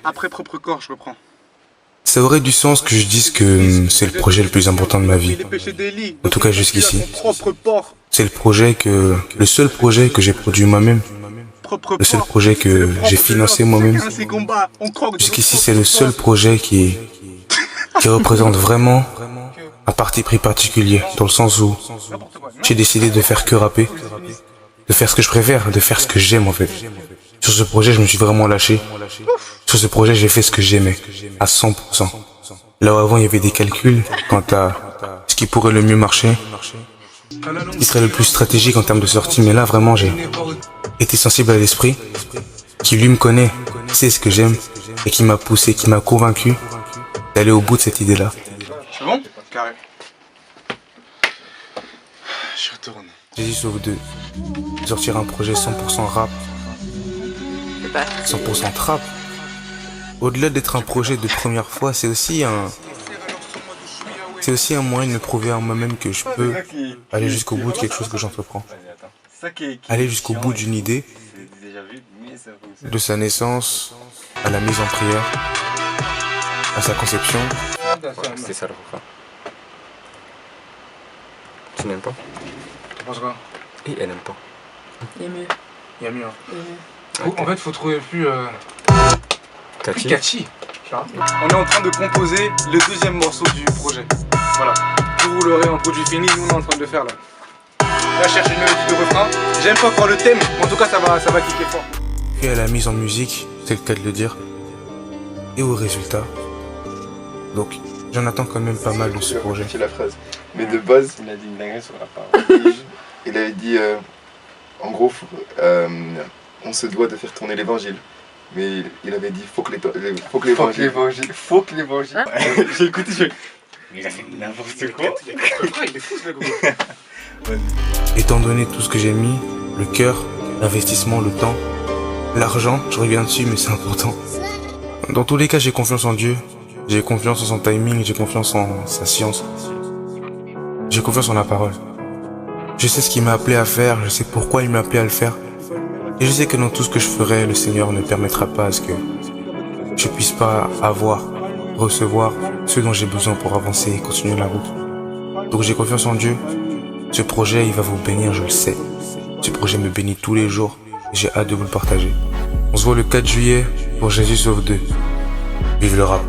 Après propre corps, je reprends. Ça aurait du sens que je dise que c'est le projet le plus important de ma vie. En tout cas jusqu'ici. C'est le seul projet que j'ai produit moi-même. Le seul projet que j'ai financé moi-même. Jusqu'ici, c'est le seul projet qui représente vraiment un parti pris particulier. Dans le sens où j'ai décidé de faire que rapper. De faire ce que je préfère, de faire ce que j'aime en fait. Sur ce projet, je me suis vraiment lâché. Sur ce projet, j'ai fait ce que j'aimais, à 100%. Là où avant, il y avait des calculs quant à ce qui pourrait le mieux marcher, ce qui serait le plus stratégique en termes de sortie. Mais là, vraiment, j'ai été sensible à l'esprit, qui lui me connaît, sait ce que j'aime, et qui m'a poussé, qui m'a convaincu d'aller au bout de cette idée-là. C'est bon? Carré. Je retourne. Jésus sauve 2. Sortir un projet 100% rap, 100% trap. Au-delà d'être un projet de première fois, c'est aussi un moyen de me prouver à moi-même que je peux aller jusqu'au bout de quelque chose que j'entreprends. Aller jusqu'au bout d'une idée, de sa naissance à la mise en prière, à sa conception. C'est ça le refrain. Tu n'aimes pas? Tu penses quoi? Et elle n'aime pas. Il y a mieux. Il y a mieux. Hein. Il y a mieux. En fait, faut trouver plus Catchy. catchy. On est en train de composer le deuxième morceau du projet. Voilà. Vous l'aurez en produit fini, nous on est en train de le faire là. Là, je cherche une mélodie de refrain. J'aime pas encore le thème, mais en tout cas ça va kicker fort. Puis à la mise en musique, c'est le cas de le dire, et au résultat. Donc, j'en attends quand même pas mal de ce projet. C'est la phrase. Mais de base, Il a dit une dinguerie sur la parole. il avait dit, en gros, on se doit de faire tourner l'évangile. Mais il avait dit, faut que l'évangile. Faut que l'évangile. J'ai écouté, Il a fait n'importe quoi. Il est fou ce gars. Étant donné tout ce que j'ai mis, le cœur, l'investissement, le temps, l'argent, je reviens dessus mais c'est important. Dans tous les cas, j'ai confiance en Dieu, j'ai confiance en son timing, j'ai confiance en sa science. J'ai confiance en la parole. Je sais ce qu'il m'a appelé à faire, je sais pourquoi il m'a appelé à le faire. Et je sais que dans tout ce que je ferai, le Seigneur ne permettra pas à ce que je puisse pas avoir, recevoir ce dont j'ai besoin pour avancer et continuer la route. Donc j'ai confiance en Dieu. Ce projet, il va vous bénir, je le sais. Ce projet me bénit tous les jours. J'ai hâte de vous le partager. On se voit le 4 juillet pour Jésus sauve 2. Vive le rap.